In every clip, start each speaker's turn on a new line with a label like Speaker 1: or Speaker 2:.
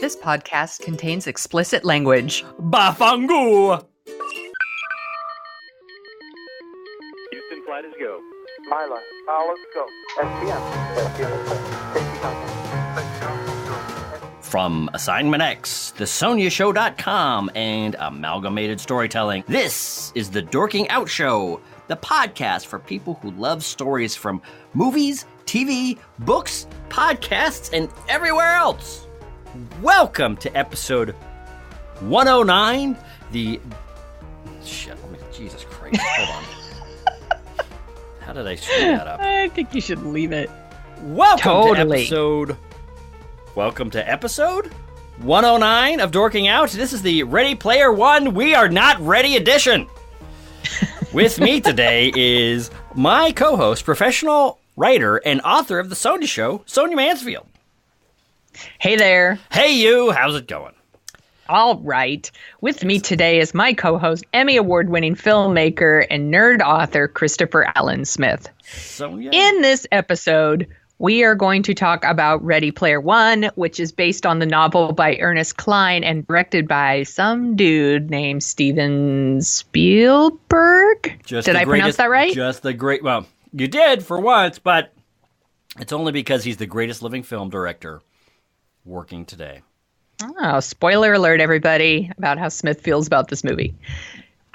Speaker 1: This podcast contains explicit language.
Speaker 2: Bafangu!
Speaker 3: Houston, flight is go.
Speaker 4: Milo, let's go. SPM. Safety contact.
Speaker 2: From Assignment X, thesoniashow.com, and Amalgamated Storytelling, this is the Dorking Out Show, the podcast for people who love stories from movies, TV, books, podcasts, and everywhere else. Welcome to episode 109, Jesus Christ, hold on. How did I screw that up?
Speaker 1: I think you should leave it.
Speaker 2: Welcome to episode 109 of Dorking Out. This is the Ready Player One, We Are Not Ready edition. With me today is my co-host, professional writer and author of The Sonia Show, Sonia Mansfield.
Speaker 1: Hey there.
Speaker 2: Hey you, how's it going?
Speaker 1: All right. With me today is my co-host, Emmy Award-winning filmmaker and nerd author, Christopher Allen Smith.
Speaker 2: Sonia?
Speaker 1: In this episode, we are going to talk about Ready Player One, which is based on the novel by Ernest Cline and directed by some dude named Steven Spielberg. Did I pronounce that right?
Speaker 2: Well, you did for once, but it's only because he's the greatest living film director working today.
Speaker 1: Oh, spoiler alert, everybody, about how Smith feels about this movie.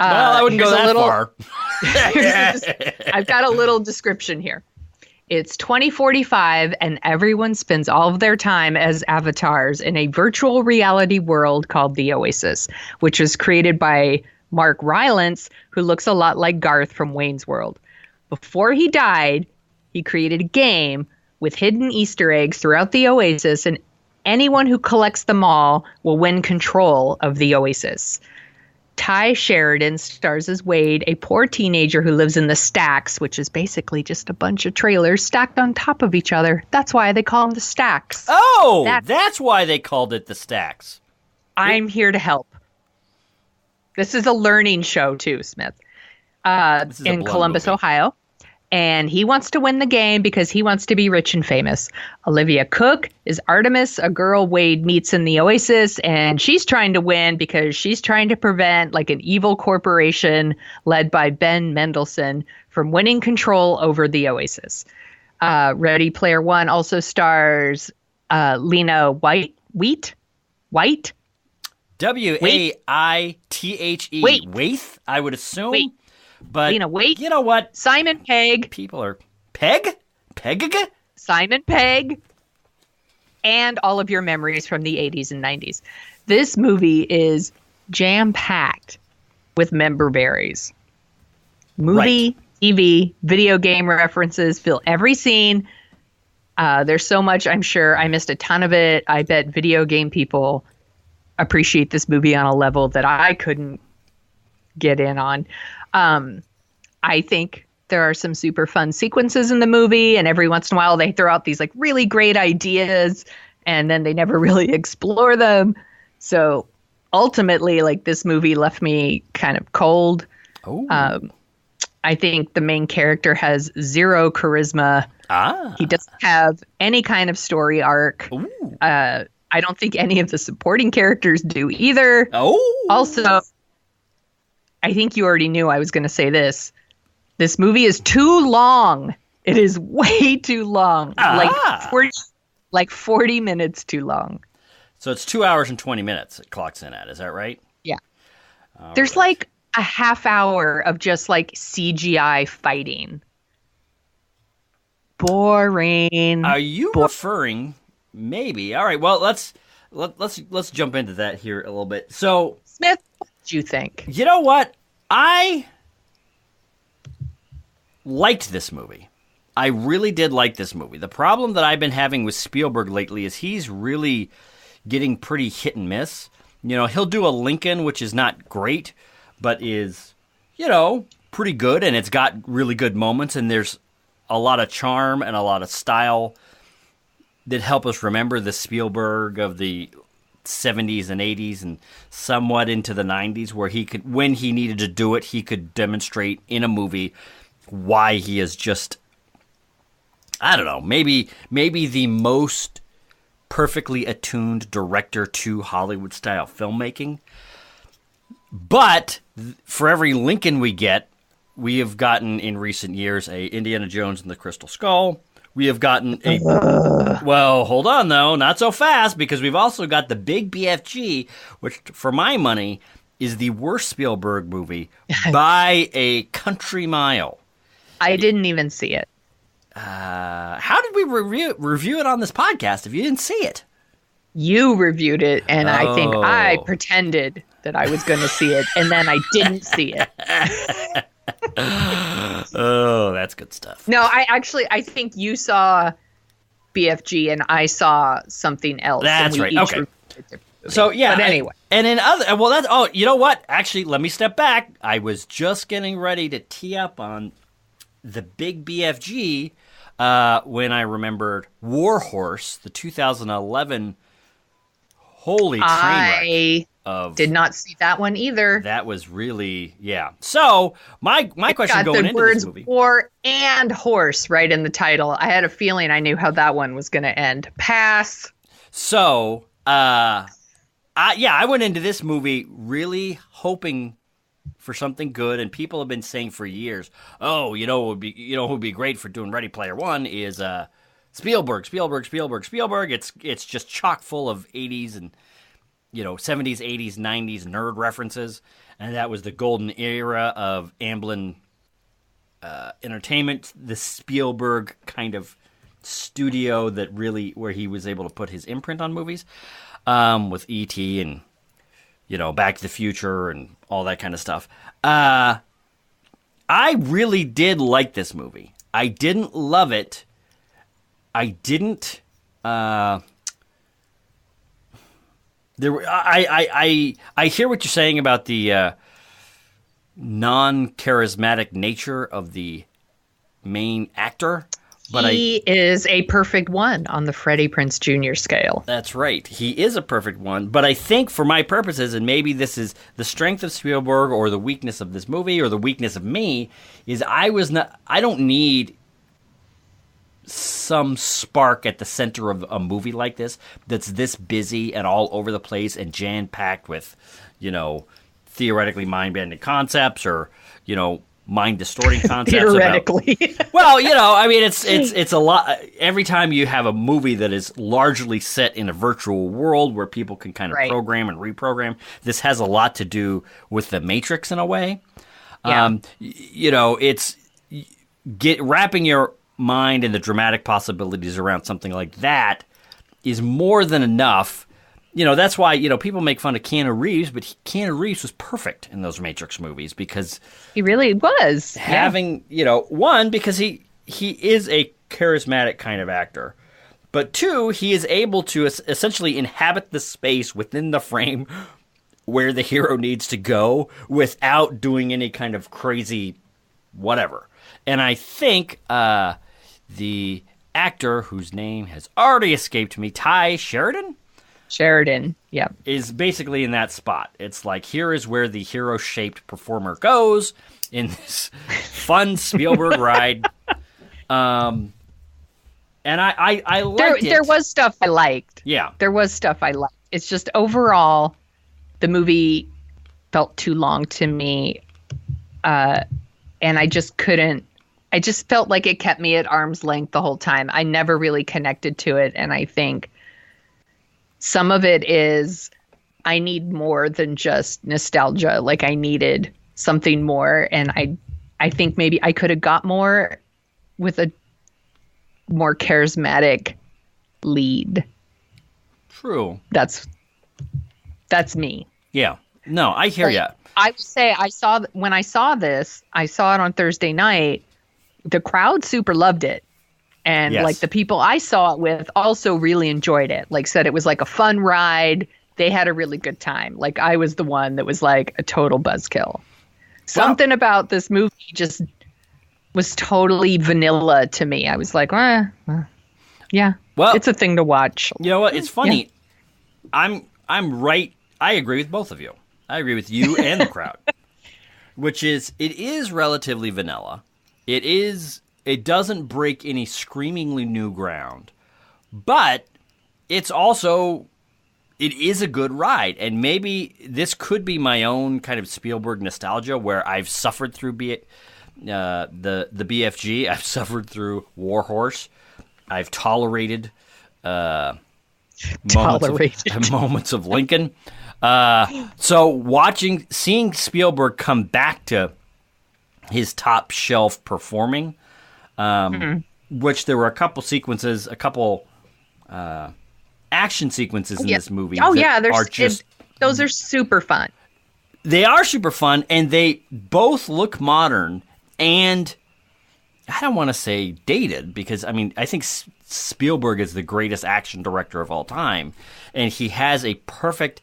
Speaker 2: Well, I wouldn't go that far.
Speaker 1: I've got a little description here. It's 2045, and everyone spends all of their time as avatars in a virtual reality world called the Oasis, which was created by Mark Rylance, who looks a lot like Garth from Wayne's World. Before he died, he created a game with hidden Easter eggs throughout the Oasis, and anyone who collects them all will win control of the Oasis. Tye Sheridan stars as Wade, a poor teenager who lives in the stacks, which is basically just a bunch of trailers stacked on top of each other. That's why they call them the stacks.
Speaker 2: Oh, that's why they called it the stacks.
Speaker 1: I'm here to help. This is a learning show too, Smith. In Columbus, Ohio. And he wants to win the game because he wants to be rich and famous. Olivia Cook is Artemis, a girl Wade meets in the Oasis, and she's trying to win because she's trying to prevent like an evil corporation led by Ben Mendelson from winning control over the Oasis. Ready Player One also stars Lena Waithe. Waithe?
Speaker 2: Waithe. Waithe, I would assume.
Speaker 1: Wait.
Speaker 2: But
Speaker 1: Lena Waithe.
Speaker 2: You know what?
Speaker 1: Simon Pegg.
Speaker 2: People are... Pegg? Pegg?
Speaker 1: Simon Pegg. And all of your memories from the 80s and 90s. This movie is jam-packed with member berries. Movie, right. TV, video game references fill every scene. There's so much, I'm sure. I missed a ton of it. I bet video game people appreciate this movie on a level that I couldn't get in on. I think there are some super fun sequences in the movie, and every once in a while they throw out these like really great ideas, and then they never really explore them. So ultimately, like, this movie left me kind of cold. I think the main character has zero charisma. He doesn't have any kind of story arc. I don't think any of the supporting characters do either. Also, I think you already knew I was going to say this. This movie is too long. It is way too long. Like 40 minutes too long.
Speaker 2: So it's 2 hours and 20 minutes it clocks in at. Is that right?
Speaker 1: Yeah. There's like a half hour of just like CGI fighting. Boring.
Speaker 2: Are you referring? Maybe. All right. Well, let's jump into that here a little bit. So,
Speaker 1: Smith, what did you think?
Speaker 2: You know what? I liked this movie. I really did like this movie. The problem that I've been having with Spielberg lately is he's really getting pretty hit and miss. You know, he'll do a Lincoln, which is not great, but is, you know, pretty good, and it's got really good moments, and there's a lot of charm and a lot of style that help us remember the Spielberg of the 70s and 80s and somewhat into the 90s, where he could, when he needed to do it, he could demonstrate in a movie why he is just, I don't know, maybe the most perfectly attuned director to Hollywood-style filmmaking. But for every Lincoln we get, we have gotten in recent years a Indiana Jones and the Crystal Skull. We have gotten a... Well, hold on, though. Not so fast, because we've also got the big BFG, which, for my money, is the worst Spielberg movie by a country mile.
Speaker 1: I didn't even see it.
Speaker 2: How did we review it on this podcast if you didn't see it?
Speaker 1: You reviewed it, and I think I pretended that I was going to see it, and then I didn't see it.
Speaker 2: Oh, that's good stuff.
Speaker 1: No, I think you saw BFG, and I saw something else.
Speaker 2: That's right. Okay. So, yeah.
Speaker 1: But anyway.
Speaker 2: And in other... Well, that's... Oh, you know what? Actually, let me step back. I was just getting ready to tee up on the big BFG when I remembered War Horse, the 2011 holy train wreck.
Speaker 1: I did not see that one either.
Speaker 2: That was really, yeah. So my question going into this movie,
Speaker 1: war and horse right in the title. I had a feeling I knew how that one was going to end. Pass.
Speaker 2: So, I went into this movie really hoping for something good, and people have been saying for years, "Oh, who'd be great for doing Ready Player One is Spielberg. It's just chock full of 80s and 70s, 80s, 90s nerd references, and that was the golden era of Amblin Entertainment, the Spielberg kind of studio that really where he was able to put his imprint on movies, with E.T. and Back to the Future and all that kind of stuff. I really did like this movie. I didn't love it. I didn't. I hear what you're saying about the non-charismatic nature of the main actor. But he
Speaker 1: is a perfect one on the Freddie Prinze Jr. scale.
Speaker 2: That's right. He is a perfect one. But I think for my purposes, and maybe this is the strength of Spielberg or the weakness of this movie or the weakness of me, is I don't need some spark at the center of a movie like this that's this busy and all over the place and jam-packed with, theoretically mind-bending concepts or, mind-distorting concepts.
Speaker 1: Theoretically.
Speaker 2: Well, it's a lot. Every time you have a movie that is largely set in a virtual world where people can kind of program and reprogram, this has a lot to do with the Matrix in a way.
Speaker 1: Yeah.
Speaker 2: It's wrapping your mind and the dramatic possibilities around something like that is more than enough. That's why, people make fun of Keanu Reeves, but Keanu Reeves was perfect in those Matrix movies because...
Speaker 1: He really was.
Speaker 2: Having, one, because he is a charismatic kind of actor, but two, he is able to essentially inhabit the space within the frame where the hero needs to go without doing any kind of crazy whatever. And I think the actor, whose name has already escaped me, Tye Sheridan?
Speaker 1: Sheridan, yeah.
Speaker 2: Is basically in that spot. It's like, here is where the hero-shaped performer goes in this fun Spielberg ride. And I liked it.
Speaker 1: There was stuff I liked.
Speaker 2: Yeah.
Speaker 1: There was stuff I liked. It's just overall, the movie felt too long to me. And I just couldn't. I just felt like it kept me at arm's length the whole time. I never really connected to it. And I think some of it is I need more than just nostalgia. Like I needed something more. And I think maybe I could have got more with a more charismatic lead.
Speaker 2: True.
Speaker 1: That's me.
Speaker 2: Yeah. No, I hear you.
Speaker 1: I would say when I saw this, I saw it on Thursday night. The crowd super loved it. And like the people I saw it with also really enjoyed it. Like said it was like a fun ride. They had a really good time. Like I was the one that was like a total buzzkill. Something about this movie just was totally vanilla to me. I was like, yeah. Well, it's a thing to watch.
Speaker 2: You know what? It's funny. Yeah. I'm right. I agree with both of you. I agree with you and the crowd. Which is, it is relatively vanilla. It doesn't break any screamingly new ground. But it's also, it is a good ride. And maybe this could be my own kind of Spielberg nostalgia where I've suffered through the BFG. I've suffered through War Horse. I've tolerated moments of Lincoln. So seeing Spielberg come back to his top shelf performing, which there were a couple action sequences in this movie.
Speaker 1: Oh yeah, those are super fun.
Speaker 2: They are super fun, and they both look modern, and I don't want to say dated, because I mean, I think Spielberg is the greatest action director of all time, and he has a perfect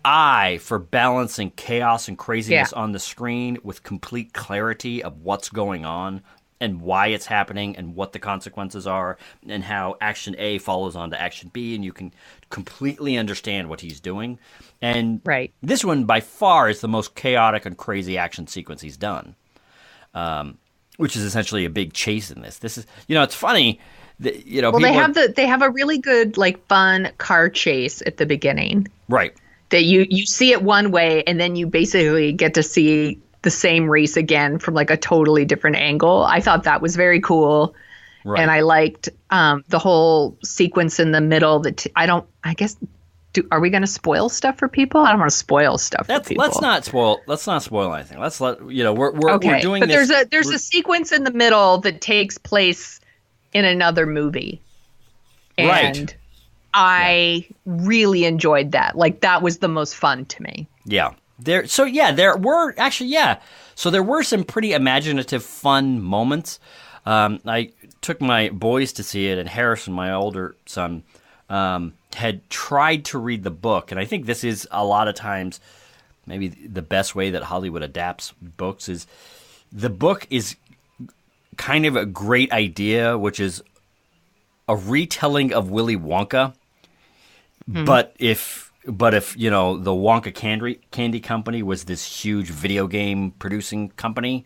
Speaker 2: eye for balancing chaos and craziness on the screen with complete clarity of what's going on and why it's happening and what the consequences are and how action A follows on to action B, and you can completely understand what he's doing. And this one by far is the most chaotic and crazy action sequence he's done, which is essentially a big chase in this. This is, it's funny that,
Speaker 1: they have a really good, like, fun car chase at the beginning.
Speaker 2: Right.
Speaker 1: That you see it one way, and then you basically get to see the same race again from like a totally different angle. I thought that was very cool. Right. And I liked the whole sequence in the middle that are we going to spoil stuff for people? I don't want to spoil stuff for people.
Speaker 2: Let's not spoil anything. We're doing
Speaker 1: but
Speaker 2: this.
Speaker 1: There's a sequence in the middle that takes place in another movie. And I really enjoyed that. Like, that was the most fun to me.
Speaker 2: Yeah. There were some pretty imaginative, fun moments. I took my boys to see it, and Harrison, my older son, had tried to read the book. And I think this is a lot of times maybe the best way that Hollywood adapts books is the book is kind of a great idea, which is a retelling of Willy Wonka. But if the Wonka Candy Company was this huge video game producing company,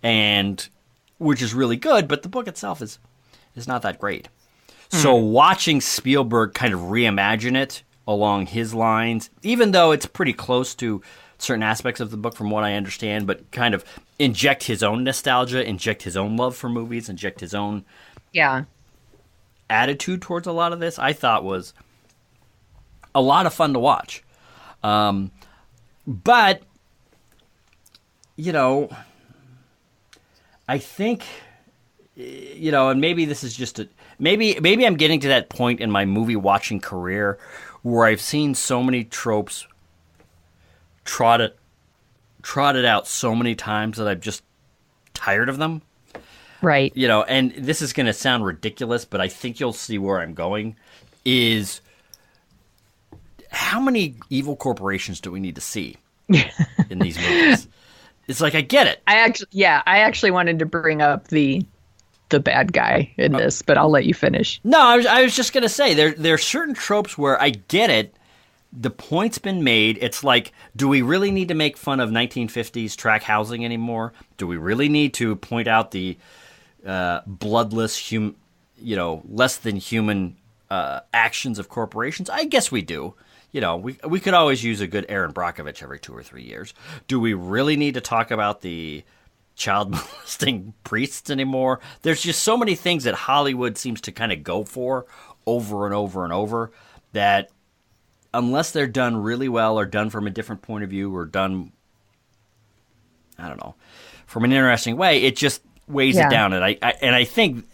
Speaker 2: and which is really good, but the book itself is not that great. So watching Spielberg kind of reimagine it along his lines, even though it's pretty close to certain aspects of the book from what I understand, but kind of inject his own nostalgia, inject his own love for movies, inject his own attitude towards a lot of this, I thought was a lot of fun to watch. But, I think, and maybe this is just maybe I'm getting to that point in my movie watching career where I've seen so many tropes trotted out so many times that I'm just tired of them.
Speaker 1: Right.
Speaker 2: And this is going to sound ridiculous, but I think you'll see where I'm going, is how many evil corporations do we need to see in these movies? It's like, I get it.
Speaker 1: I actually wanted to bring up the bad guy in this, but I'll let you finish.
Speaker 2: No, I was just going to say, there are certain tropes where I get it. The point's been made. It's like, do we really need to make fun of 1950s track housing anymore? Do we really need to point out the bloodless, less than human actions of corporations? I guess we do. We could always use a good Aaron Brockovich every 2 or 3 years. Do we really need to talk about the child molesting priests anymore? There's just so many things that Hollywood seems to kind of go for over and over and over that unless they're done really well or done from a different point of view or done, I don't know, from an interesting way, it just weighs it down. And I think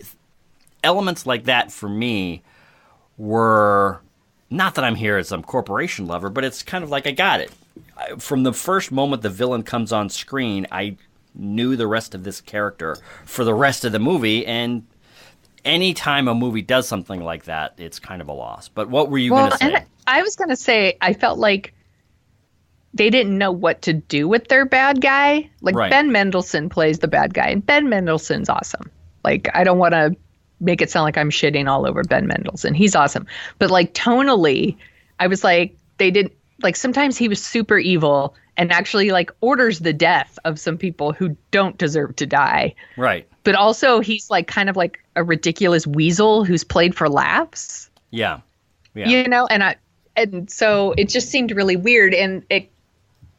Speaker 2: elements like that for me were, not that I'm here as some corporation lover, but it's kind of like I got it. From the first moment the villain comes on screen, I knew the rest of this character for the rest of the movie, and anytime a movie does something like that, it's kind of a loss. But what were you going to say?
Speaker 1: And I was going to say, I felt like they didn't know what to do with their bad guy. Like, Ben Mendelson plays the bad guy, and Ben Mendelssohn's awesome. Like, I don't want to make it sound like I'm shitting all over Ben Mendelsohn. He's awesome. But, like, tonally, I was like, they didn't, like, sometimes he was super evil and actually, like, orders the death of some people who don't deserve to die.
Speaker 2: Right.
Speaker 1: But also, he's, like, kind of like a ridiculous weasel who's played for laughs.
Speaker 2: Yeah. Yeah.
Speaker 1: You know, and so it just seemed really weird. And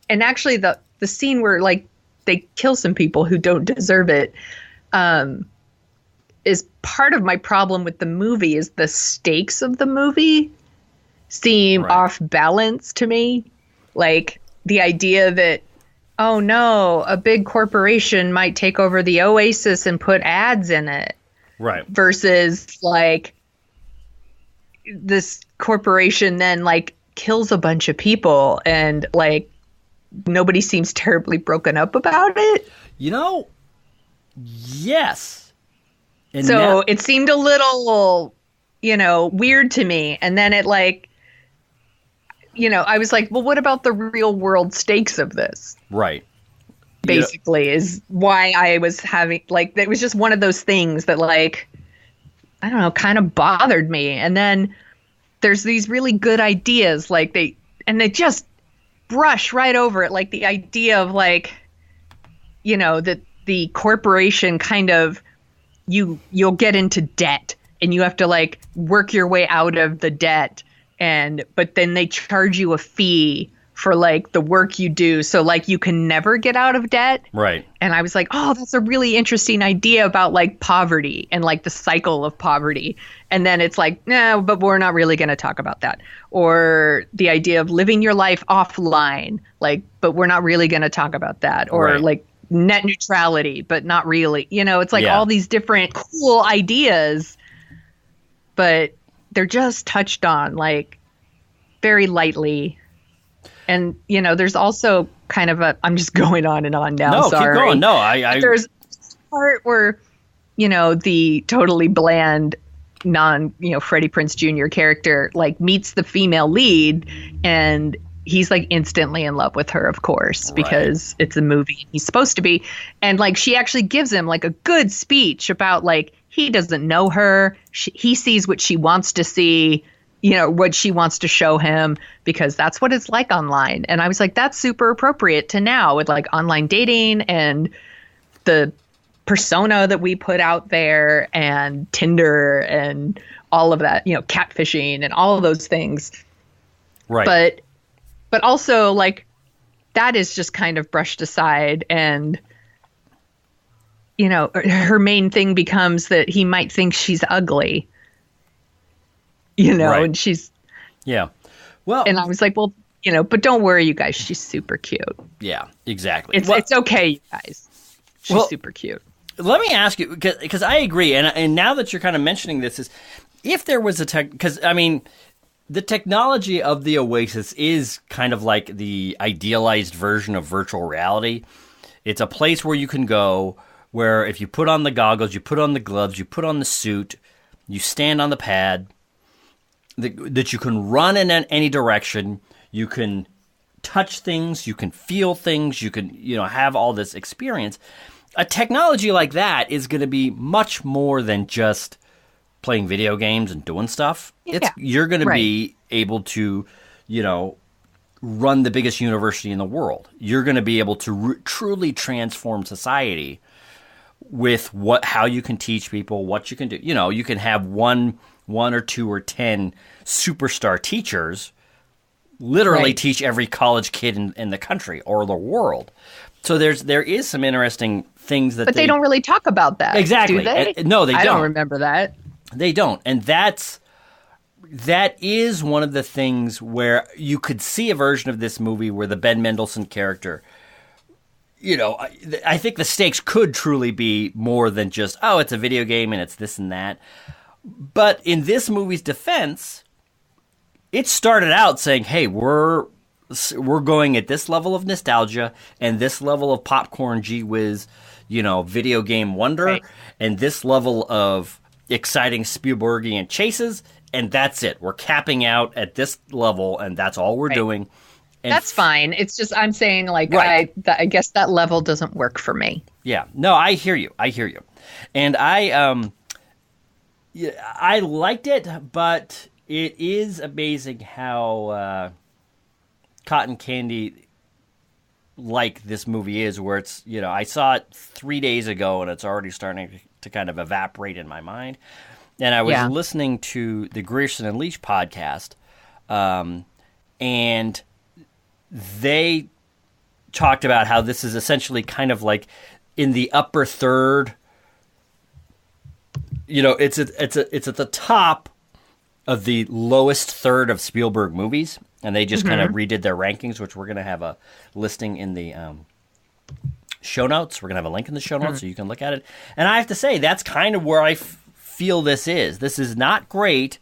Speaker 1: actually the scene where like they kill some people who don't deserve it, is part of my problem with the movie. Is the stakes of the movie seem off balance to me. Like the idea that, oh no, a big corporation might take over the Oasis and put ads in it.
Speaker 2: Right.
Speaker 1: Versus like this corporation then like kills a bunch of people and like nobody seems terribly broken up about it.
Speaker 2: You know, yes. And
Speaker 1: so it seemed a little, weird to me. And then it like, I was like, well, what about the real world stakes of this?
Speaker 2: Right.
Speaker 1: Basically is why I was having like, it was just one of those things that like, I don't know, kind of bothered me. And then there's these really good ideas like they just brush right over it. Like the idea of like, that the corporation kind of, you'll get into debt and you have to like work your way out of the debt. But then they charge you a fee for like the work you do. So like you can never get out of debt.
Speaker 2: Right.
Speaker 1: And I was like, oh, that's a really interesting idea about like poverty and like the cycle of poverty. And then it's like, no, but we're not really going to talk about that. Or the idea of living your life offline, like, but we're not really going to talk about that. Or like net neutrality, but not really. It's like all these different cool ideas, but they're just touched on like very lightly. And, there's also kind of I'm just going on and on now.
Speaker 2: No,
Speaker 1: sorry.
Speaker 2: keep going. No, I
Speaker 1: there's a part where, the totally bland Freddie Prinze Jr. character like meets the female lead and he's like instantly in love with her, of course, because it's a movie he's supposed to be. And like, she actually gives him like a good speech about like, he doesn't know her. He sees what she wants to see, what she wants to show him, because that's what it's like online. And I was like, that's super appropriate to now with like online dating and the persona that we put out there and Tinder and all of that, catfishing and all of those things.
Speaker 2: Right.
Speaker 1: But also like that is just kind of brushed aside and, her main thing becomes that he might think she's ugly, and she's.
Speaker 2: Yeah. Well,
Speaker 1: and I was like, well, but don't worry, you guys. She's super cute.
Speaker 2: Yeah, exactly.
Speaker 1: It's okay, you guys. She's super cute.
Speaker 2: Let me ask you, because I agree. And now that you're kind of mentioning this, is if there was because I mean, the technology of the Oasis is kind of like the idealized version of virtual reality. It's a place where you can go where if you put on the goggles, you put on the gloves, you put on the suit, you stand on the pad, that you can run in any direction, you can touch things, you can feel things, you can, have all this experience. A technology like that is going to be much more than just playing video games and doing stuff. You're going to be able to, run the biggest university in the world. You're going to be able to truly transform society with how you can teach people, what you can do. You can have one or two or 10 superstar teachers literally teach every college kid in the country or the world. So there is some interesting things that
Speaker 1: but they don't really talk about that.
Speaker 2: Exactly.
Speaker 1: Do they?
Speaker 2: No, they don't.
Speaker 1: I don't remember that.
Speaker 2: They don't. And that is one of the things where you could see a version of this movie where the Ben Mendelson character, I think the stakes could truly be more than just, oh, it's a video game and it's this and that. But in this movie's defense, it started out saying, hey, we're going at this level of nostalgia and this level of popcorn gee whiz, video game wonder, and this level of exciting Spielbergian chases, and that's it. We're capping out at this level, and that's all we're doing. And
Speaker 1: that's fine. It's just I'm saying, like, I guess that level doesn't work for me.
Speaker 2: Yeah. No, I hear you. And I liked it, but it is amazing how cotton candy like this movie is, where it's, I saw it 3 days ago and it's already starting to kind of evaporate in my mind. And I was listening to the Grierson and Leach podcast, and they talked about how this is essentially kind of like in the upper third. You know, it's at the top of the lowest third of Spielberg movies, and they just kind of redid their rankings, which we're going to have a listing in the show notes. We're going to have a link in the show notes so you can look at it. And I have to say, that's kind of where I feel this is. This is not great,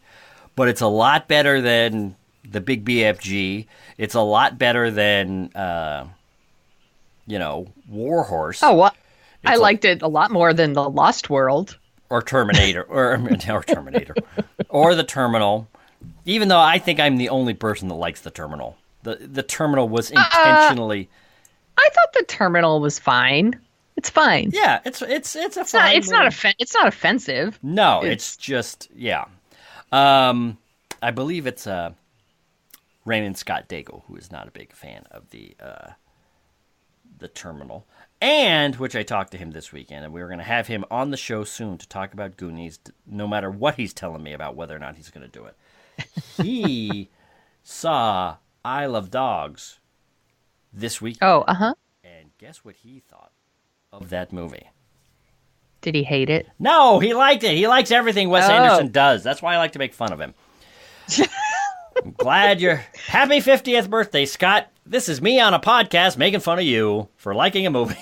Speaker 2: but it's a lot better than the Big BFG. It's a lot better than, War Horse.
Speaker 1: Oh, well, I liked it a lot more than The Lost World.
Speaker 2: Or Terminator. or Terminator. Or The Terminal. Even though I think I'm the only person that likes The Terminal. The Terminal was intentionally...
Speaker 1: I thought The Terminal was fine. It's fine.
Speaker 2: Yeah, it's fine.
Speaker 1: It's not offensive.
Speaker 2: No, it's just I believe it's Raymond Scott Daigle, who is not a big fan of the Terminal, and which I talked to him this weekend, and we were going to have him on the show soon to talk about Goonies, no matter what he's telling me about whether or not he's going to do it. He saw I Love Dogs this week.
Speaker 1: Oh,
Speaker 2: And guess what he thought of that movie?
Speaker 1: Did he hate it?
Speaker 2: No, he liked it. He likes everything Wes Anderson does. That's why I like to make fun of him. I'm glad you're... Happy 50th birthday, Scott. This is me on a podcast making fun of you for liking a movie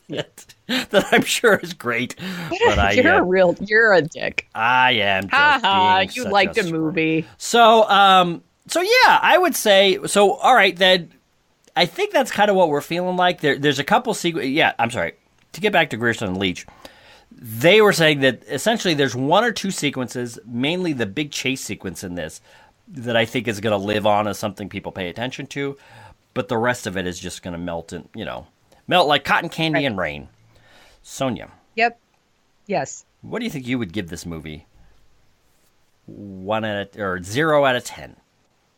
Speaker 2: that I'm sure is great. But
Speaker 1: you're a dick.
Speaker 2: I am just
Speaker 1: you liked a movie.
Speaker 2: So yeah, I would say... So, all right, then... I think that's kind of what we're feeling like. There's a couple Yeah, I'm sorry. To get back to Grierson and Leach, they were saying that essentially there's one or two sequences, mainly the big chase sequence in this, that I think is going to live on as something people pay attention to, but the rest of it is just going to melt like cotton candy in rain. Sonia.
Speaker 1: Yep. Yes.
Speaker 2: What do you think you would give this movie? 0 out of 10.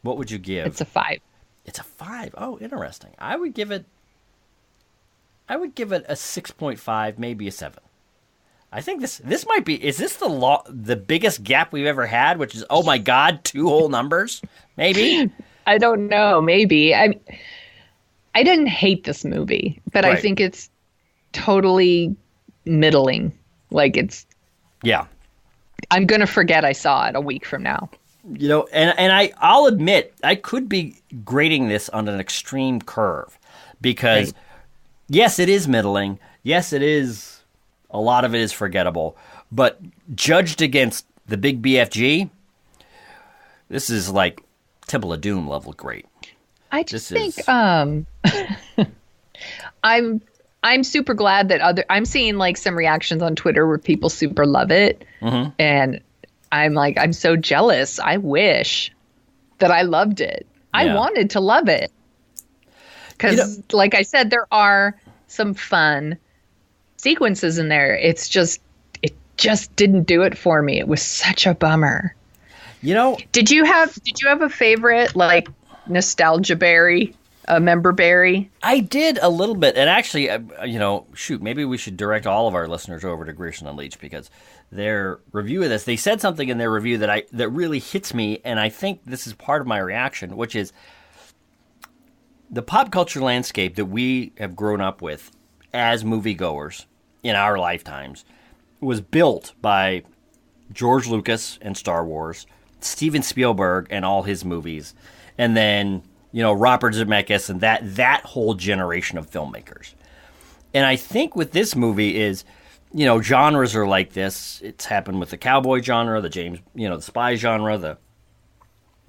Speaker 2: What would you give?
Speaker 1: It's a 5.
Speaker 2: It's a 5. Oh, interesting. I would give it a 6.5, maybe a 7. I think this might be. Is this the biggest gap we've ever had? Which is, oh my God, 2 whole numbers? Maybe.
Speaker 1: I don't know. Maybe. I didn't hate this movie, but I think it's totally middling. Like it's.
Speaker 2: Yeah.
Speaker 1: I'm gonna forget I saw it a week from now.
Speaker 2: You know, and I'll admit, I could be grading this on an extreme curve because, yes, it is middling. Yes, it is. A lot of it is forgettable. But judged against the Big BFG, this is like Temple of Doom level great.
Speaker 1: I just think I'm super glad that I'm seeing like some reactions on Twitter where people super love it, and I'm so jealous. I wish that I loved it. I wanted to love it. Because, like I said, there are some fun sequences in there. It just didn't do it for me. It was such a bummer. Did you have a favorite, like, nostalgia berry, a member berry?
Speaker 2: I did a little bit. And actually, maybe we should direct all of our listeners over to Grierson and Leach because their review of this, they said something in their review that really hits me, and I think this is part of my reaction, which is the pop culture landscape that we have grown up with as moviegoers in our lifetimes was built by George Lucas and Star Wars, Steven Spielberg and all his movies, and then, Robert Zemeckis and that whole generation of filmmakers. And I think with this movie is, genres are like this. It's happened with the cowboy genre, the spy genre,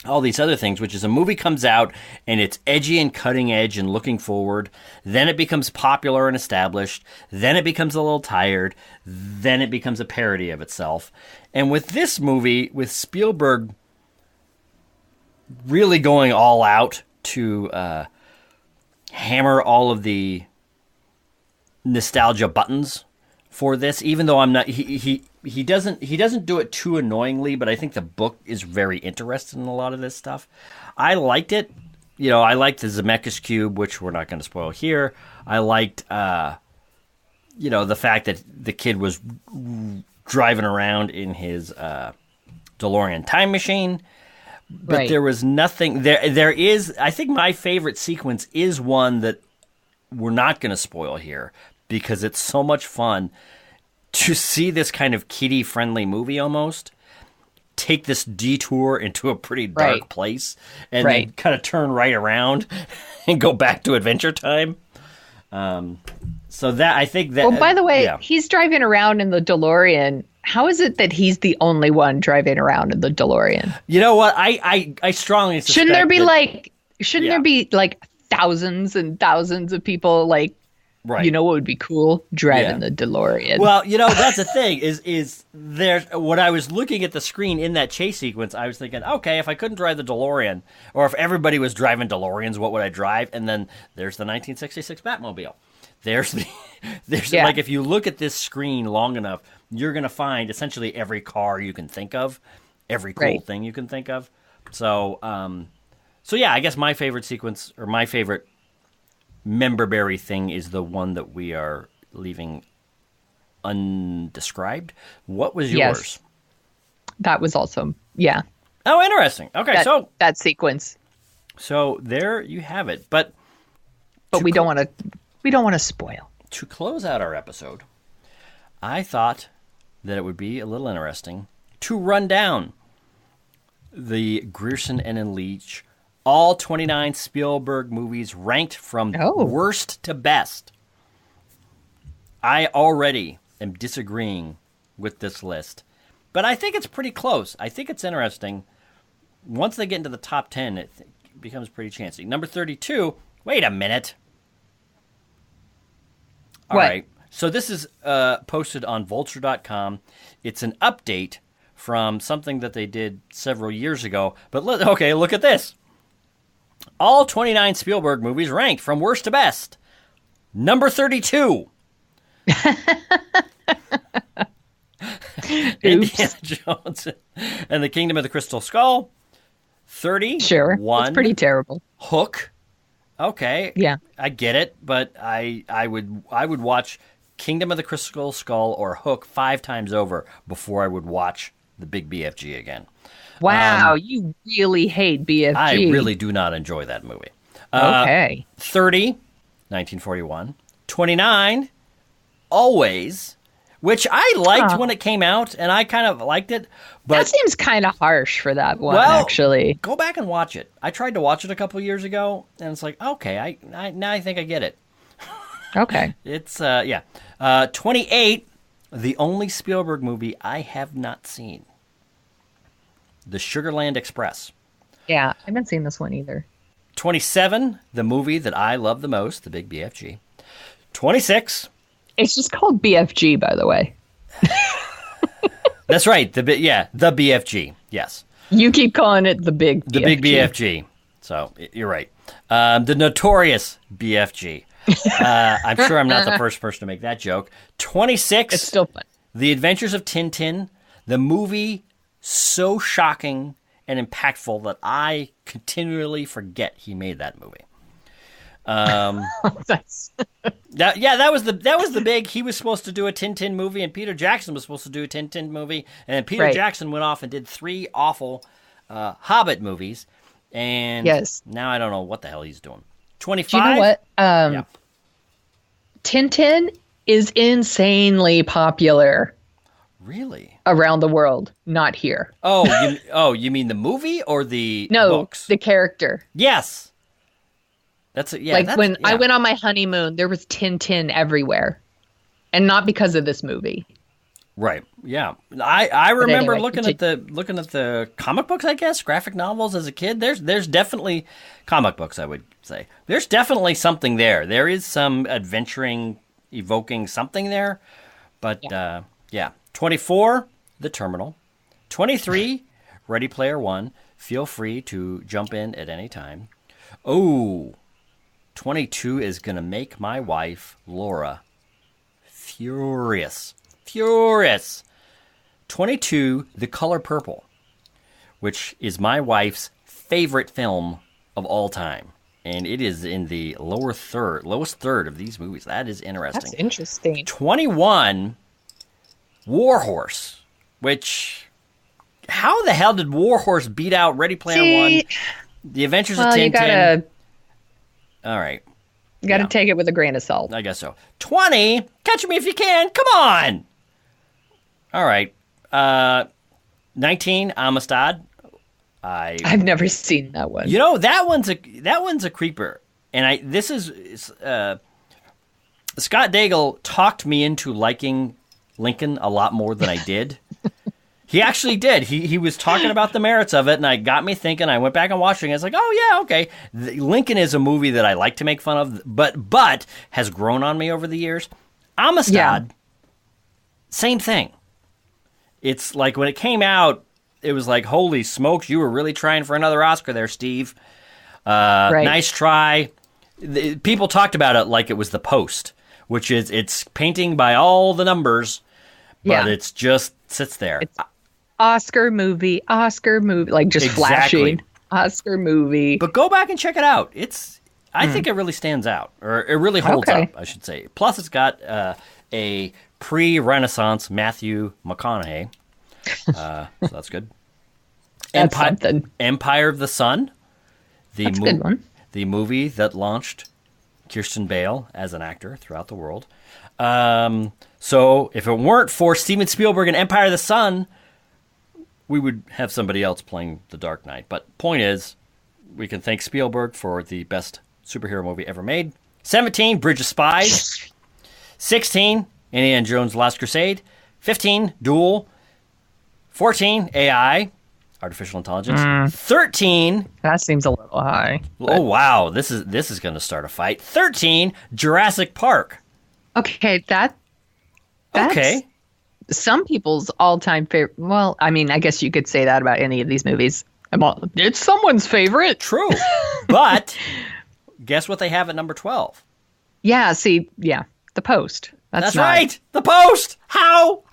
Speaker 2: all these other things, which is a movie comes out and it's edgy and cutting edge and looking forward. Then it becomes popular and established. Then it becomes a little tired. Then it becomes a parody of itself. And with this movie, with Spielberg really going all out to hammer all of the nostalgia buttons for this, even though I'm not, he doesn't do it too annoyingly, but I think the book is very interested in a lot of this stuff. I liked it. I liked the Zemeckis Cube, which we're not going to spoil here. I liked, the fact that the kid was driving around in his DeLorean time machine. But
Speaker 1: Right.
Speaker 2: there was nothing there. There is, I think, my favorite sequence is one that we're not going to spoil here because it's so much fun to see this kind of kiddie-friendly movie almost take this detour into a pretty dark
Speaker 1: Right.
Speaker 2: place and
Speaker 1: Right.
Speaker 2: then kind of turn right around and go back to Adventure Time. So that, I think that.
Speaker 1: Well, by the way,
Speaker 2: yeah.
Speaker 1: he's driving around in the DeLorean. How is it that he's the only one driving around in the DeLorean?
Speaker 2: You know what? I strongly suspect
Speaker 1: Shouldn't there be
Speaker 2: that-
Speaker 1: there be like thousands and thousands of people like,
Speaker 2: right.
Speaker 1: you know what would be cool? Driving
Speaker 2: Yeah.
Speaker 1: the DeLorean.
Speaker 2: Well, you know, that's the thing is there. When I was looking at the screen in that chase sequence, I was thinking, okay, if I couldn't drive the DeLorean, or if everybody was driving DeLoreans, what would I drive? And then there's the 1966 Batmobile. There's
Speaker 1: Yeah.
Speaker 2: like if you look at this screen long enough, you're gonna find essentially every car you can think of, every cool
Speaker 1: Right.
Speaker 2: thing you can think of. So, so yeah, I guess my favorite sequence or my favorite memberberry thing is the one that we are leaving undescribed. What was yours?
Speaker 1: Yes. That was also, yeah.
Speaker 2: Oh, interesting. Okay,
Speaker 1: That sequence.
Speaker 2: so there you have it. But
Speaker 1: But we don't want to spoil.
Speaker 2: to close out our episode, I thought that it would be a little interesting to run down the Grierson and Leach all 29 Spielberg movies ranked from
Speaker 1: Oh.
Speaker 2: worst to best. I already am disagreeing with this list, but I think it's pretty close. I think it's interesting. Once they get into the top 10, it becomes pretty chancy. Number 32, wait a minute. All
Speaker 1: What?
Speaker 2: right. So this is posted on vulture.com. It's an update from something that they did several years ago. But okay, look at this. All 29 Spielberg movies ranked from worst to best. Number 32. Indiana Jones and the Kingdom of the Crystal Skull. 30.
Speaker 1: Sure. It's pretty terrible.
Speaker 2: Hook. Okay.
Speaker 1: Yeah.
Speaker 2: I get it, but I would watch Kingdom of the Crystal Skull or Hook 5 times over before I would watch the Big BFG again.
Speaker 1: Wow, you really hate BFG.
Speaker 2: I really do not enjoy that movie.
Speaker 1: Okay.
Speaker 2: 30, 1941. 29, Always, which I liked when it came out, and I kind of liked it. But
Speaker 1: That seems kind of harsh for that one,
Speaker 2: Well,
Speaker 1: actually.
Speaker 2: go back and watch it. I tried to watch it a couple years ago, and it's like, okay, I now I think I get it.
Speaker 1: Okay.
Speaker 2: It's, yeah. 28, the only Spielberg movie I have not seen. The Sugarland Express.
Speaker 1: Yeah, I haven't seen this one either.
Speaker 2: 27, the movie that I love the most, the Big BFG. 26,
Speaker 1: It's just called BFG, by the way.
Speaker 2: that's right, the BFG, yes.
Speaker 1: You keep calling it the Big BFG.
Speaker 2: The Big BFG. So, you're right. The Notorious BFG. I'm sure I'm not the first person to make that joke. 26,
Speaker 1: It's still fun.
Speaker 2: The Adventures of Tintin, the movie so shocking and impactful that I continually forget he made that movie.
Speaker 1: That's-
Speaker 2: That was the big. He was supposed to do a Tintin movie, and Peter Jackson was supposed to do a Tintin movie, and then Peter
Speaker 1: Right.
Speaker 2: Jackson went off and did 3 awful Hobbit movies, and
Speaker 1: Yes.
Speaker 2: now I don't know what the hell he's doing. 25.
Speaker 1: Do you know what?
Speaker 2: Yeah.
Speaker 1: Tintin is insanely popular
Speaker 2: Really?
Speaker 1: around the world, not here.
Speaker 2: You mean the movie or the
Speaker 1: No,
Speaker 2: books?
Speaker 1: the character.
Speaker 2: Yes. That's it. Yeah.
Speaker 1: Like
Speaker 2: that's-
Speaker 1: when I
Speaker 2: yeah.
Speaker 1: went on my honeymoon, there was Tintin everywhere. And not because of this movie.
Speaker 2: Right. Yeah. I remember
Speaker 1: anyway,
Speaker 2: looking at the comic books, I guess, graphic novels as a kid. There's definitely comic books, I would say. There's definitely something there. There is some adventuring, evoking something there. But yeah. 24, The Terminal. 23, Ready Player One. Feel free to jump in at any time. Oh, 22 is going to make my wife, Laura, furious. Furious. 22, The Color Purple, which is my wife's favorite film of all time. And it is in the lowest third of these movies. That is interesting.
Speaker 1: That's interesting.
Speaker 2: 21, Warhorse, which, how the hell did Warhorse beat out Ready Player One, The Adventures of Tintin? All right.
Speaker 1: You got to take it with a grain of salt.
Speaker 2: I guess so. 20, Catch Me If You Can. Come on. All right. 19, Amistad.
Speaker 1: I've never seen that one.
Speaker 2: You know, that one's a creeper. And this is Scott Daigle talked me into liking Lincoln a lot more than I did. He actually did. He was talking about the merits of it, and it got me thinking. I went back and watching it. I was like, oh, yeah, okay. Lincoln is a movie that I like to make fun of, but has grown on me over the years. Amistad, same thing. It's like when it came out, it was like, holy smokes, you were really trying for another Oscar there, Steve. Right. Nice try. People talked about it like it was The Post, which is it's painting by all the numbers, but it's just sits there. It's
Speaker 1: Oscar movie, like just flashing. Oscar movie.
Speaker 2: But go back and check it out. I think it really stands out, or it really holds up, I should say. Plus, it's got a pre-Renaissance Matthew McConaughey. So that's good. Empire of the Sun.
Speaker 1: That's a good one.
Speaker 2: The movie that launched Kirsten Bale as an actor throughout the world. So if it weren't for Steven Spielberg and Empire of the Sun, we would have somebody else playing The Dark Knight. But point is, we can thank Spielberg for the best superhero movie ever made. 17, Bridge of Spies. 16, Indiana Jones' Last Crusade. 15, Duel. 14, AI, artificial intelligence. 13.
Speaker 1: That seems a little high.
Speaker 2: Oh wow, this is going to start a fight. 13, Jurassic Park.
Speaker 1: Okay, that's some people's all-time favorite. Well, I mean, I guess you could say that about any of these movies. It's someone's favorite.
Speaker 2: True. But guess what they have at number 12?
Speaker 1: Yeah, The Post.
Speaker 2: That's right. The Post. How?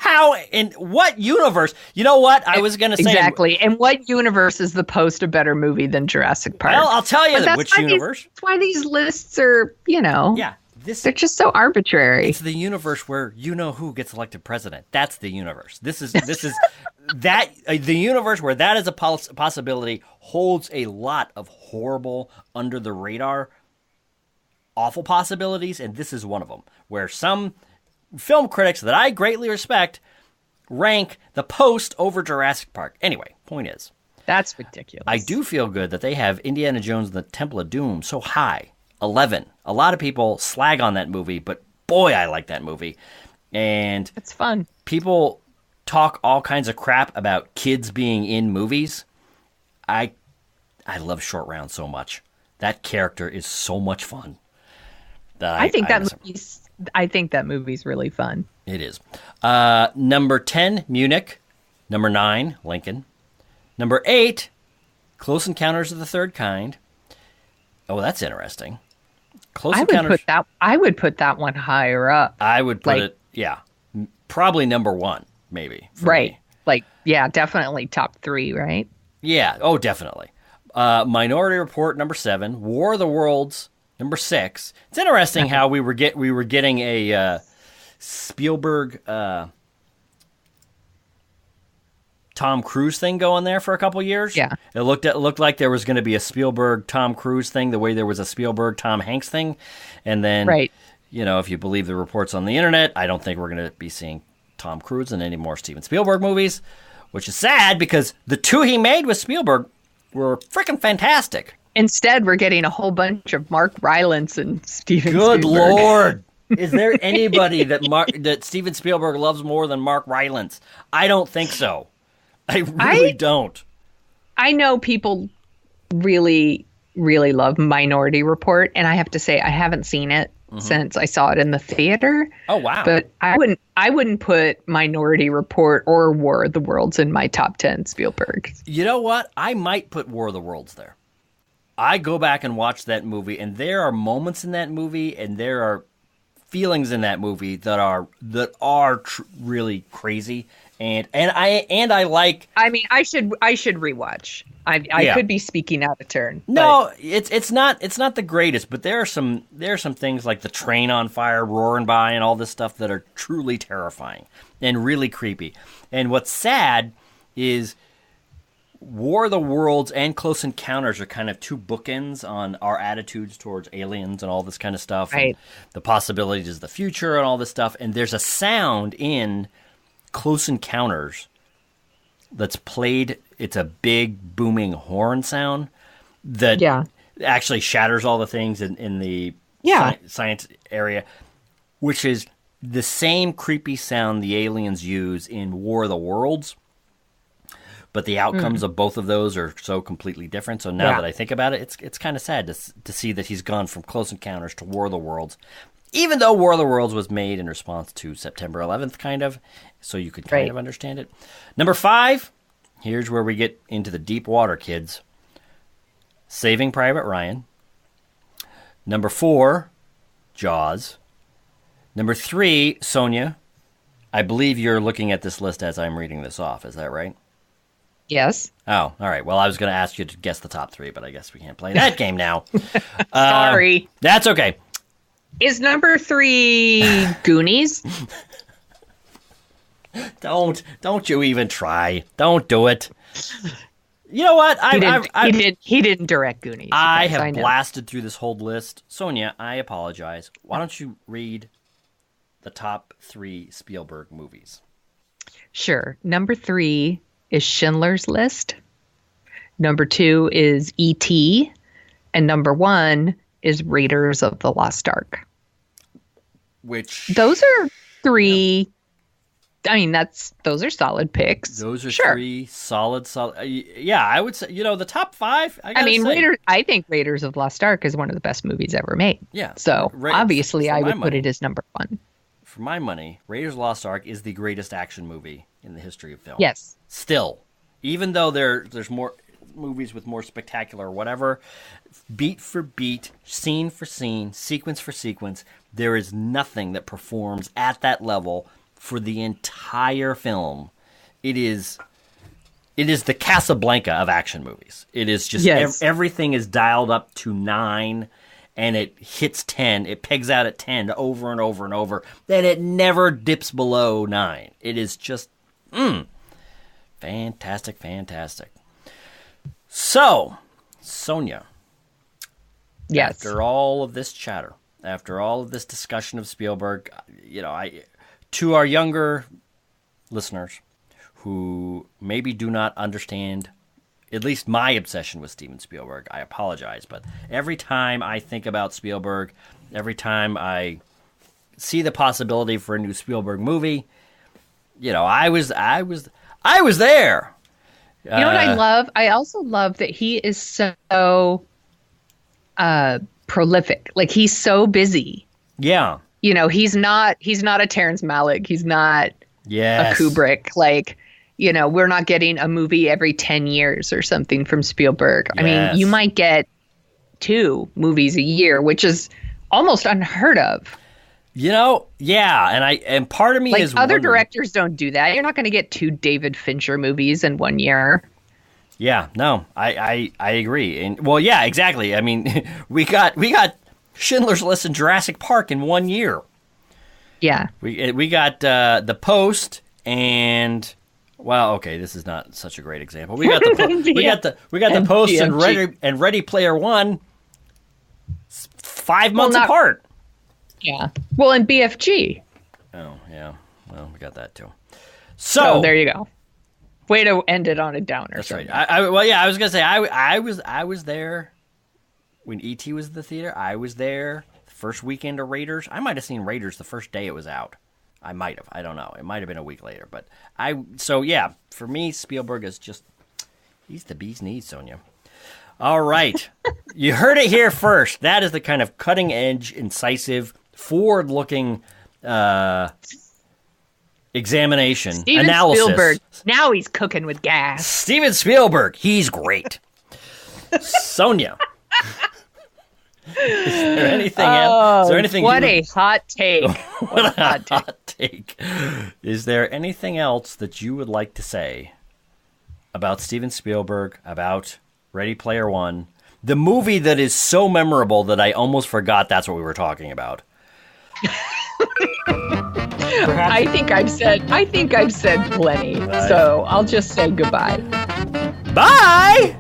Speaker 2: In what universe? You know what? I was going to say.
Speaker 1: Exactly. In what universe is The Post a better movie than Jurassic Park?
Speaker 2: Well, I'll tell you which universe.
Speaker 1: That's why these lists are,
Speaker 2: Yeah.
Speaker 1: They're just so arbitrary.
Speaker 2: It's the universe where you know who gets elected president. That's the universe. This is that the universe where that is a possibility holds a lot of horrible, under the radar, awful possibilities, and this is one of them. Where some film critics that I greatly respect rank The Post over Jurassic Park. Anyway, point is,
Speaker 1: that's ridiculous.
Speaker 2: I do feel good that they have Indiana Jones and the Temple of Doom so high. 11. A lot of people slag on that movie, but boy, I like that movie. And
Speaker 1: it's fun.
Speaker 2: People talk all kinds of crap about kids being in movies. I love Short Round so much. That character is so much fun.
Speaker 1: I think that movie's really fun.
Speaker 2: It is. Number 10, Munich. Number 9, Lincoln. Number 8, Close Encounters of the Third Kind. Oh, that's interesting.
Speaker 1: I would put that one higher up.
Speaker 2: I would put it, probably number 1, maybe.
Speaker 1: Right. Me. Definitely top 3, right?
Speaker 2: Yeah. Oh, definitely. Minority Report, number 7. War of the Worlds, number 6. It's interesting how we were getting a Spielberg Tom Cruise thing going there for a couple years.
Speaker 1: Yeah.
Speaker 2: It looked like there was going to be a Spielberg Tom Cruise thing the way there was a Spielberg Tom Hanks thing. And then, if you believe the reports on the internet, I don't think we're going to be seeing Tom Cruise in any more Steven Spielberg movies, which is sad because the 2 he made with Spielberg were freaking fantastic.
Speaker 1: Instead, we're getting a whole bunch of Mark Rylance and Steven
Speaker 2: Good
Speaker 1: Spielberg.
Speaker 2: Lord. Is there anybody that Steven Spielberg loves more than Mark Rylance? I don't think so. I really don't.
Speaker 1: I know people really, really love Minority Report, and I have to say I haven't seen it since I saw it in the theater.
Speaker 2: Oh wow!
Speaker 1: But I wouldn't put Minority Report or War of the Worlds in my top 10 Spielberg.
Speaker 2: You know what? I might put War of the Worlds there. I go back and watch that movie, and there are moments in that movie, and there are feelings in that movie that are really crazy I like.
Speaker 1: I mean, I should rewatch. I could be speaking out of turn.
Speaker 2: No, it's not the greatest, but there are some things like the train on fire roaring by and all this stuff that are truly terrifying and really creepy. And what's sad is War of the Worlds and Close Encounters are kind of two bookends on our attitudes towards aliens and all this kind of stuff.
Speaker 1: Right.
Speaker 2: And the possibilities of the future and all this stuff. And there's a sound in Close Encounters that's played. It's a big booming horn sound that actually shatters all the things in the science area, which is the same creepy sound the aliens use in War of the Worlds. But the outcomes of both of those are so completely different. So now that I think about it, it's kind of sad to see that he's gone from Close Encounters to War of the Worlds, even though War of the Worlds was made in response to September 11th, kind of, so you could kind of understand it. Number 5, here's where we get into the deep water, kids. Saving Private Ryan. Number 4, Jaws. Number 3, Sonia. I believe you're looking at this list as I'm reading this off. Is that right?
Speaker 1: Yes.
Speaker 2: Oh, all right. Well, I was going to ask you to guess the top 3, but I guess we can't play that game now.
Speaker 1: Sorry.
Speaker 2: That's okay.
Speaker 1: Is number 3 Goonies?
Speaker 2: Don't you even try. Don't do it. You know what?
Speaker 1: He didn't direct Goonies.
Speaker 2: I have blasted through this whole list. Sonia, I apologize. Why don't you read the top 3 Spielberg movies?
Speaker 1: Sure. Number 3 is Schindler's List. Number 2 is E.T. And number 1 is Raiders of the Lost Ark.
Speaker 2: Which
Speaker 1: those are 3. I mean, those are solid picks.
Speaker 2: Those are 3 solid. Yeah, I would say, the top 5.
Speaker 1: I think Raiders of the Lost Ark is one of the best movies ever made.
Speaker 2: Yeah.
Speaker 1: So obviously, I would put it as number 1.
Speaker 2: For my money, Raiders of the Lost Ark is the greatest action movie in the history of film.
Speaker 1: Yes.
Speaker 2: Still, even though there's more movies with more spectacular whatever, beat for beat, scene for scene, sequence for sequence, there is nothing that performs at that level for the entire film. It is the Casablanca of action movies. It is just everything is dialed up to 9. And it hits 10. It pegs out at 10 over and over and over. Then it never dips below 9. It is just, fantastic, fantastic. So, Sonia.
Speaker 1: Yes.
Speaker 2: After all of this chatter, after all of this discussion of Spielberg, to our younger listeners who maybe do not understand at least my obsession with Steven Spielberg, I apologize, but every time I think about Spielberg, every time I see the possibility for a new Spielberg movie, I was there.
Speaker 1: You know what I love? I also love that he is so prolific. Like, he's so busy.
Speaker 2: Yeah.
Speaker 1: He's not a Terrence Malick. He's not a Kubrick. Like, we're not getting a movie every 10 years or something from Spielberg. Yes. I mean, you might get 2 movies a year, which is almost unheard of.
Speaker 2: And part of me is
Speaker 1: other directors don't do that. You're not going to get 2 David Fincher movies in 1 year.
Speaker 2: Yeah, no, I agree. And well, yeah, exactly. I mean, we got Schindler's List and Jurassic Park in 1 year.
Speaker 1: Yeah.
Speaker 2: We got The Post and well, okay, this is not such a great example. We got the Post and Ready Player One 5 months apart.
Speaker 1: Yeah. Well, and BFG.
Speaker 2: Oh, yeah. Well, we got that too.
Speaker 1: So there you go. Way to end it on a downer.
Speaker 2: That's right. I was gonna say I was there when E.T. was in the theater. I was there the first weekend of Raiders. I might have seen Raiders the first day it was out. I might have. I don't know. It might have been a week later. But for me, Spielberg is just, he's the bee's knees, Sonia. All right. You heard it here first. That is the kind of cutting edge, incisive, forward-looking examination,
Speaker 1: Steven
Speaker 2: analysis.
Speaker 1: Spielberg. Now he's cooking with gas.
Speaker 2: Steven Spielberg. He's great. Sonia. Is there anything else? Is there anything?
Speaker 1: What a hot take!
Speaker 2: What a hot take! Is there anything else that you would like to say about Steven Spielberg, about Ready Player One, the movie that is so memorable that I almost forgot that's what we were talking about?
Speaker 1: I think I've said plenty, so I'll just say goodbye.
Speaker 2: Bye!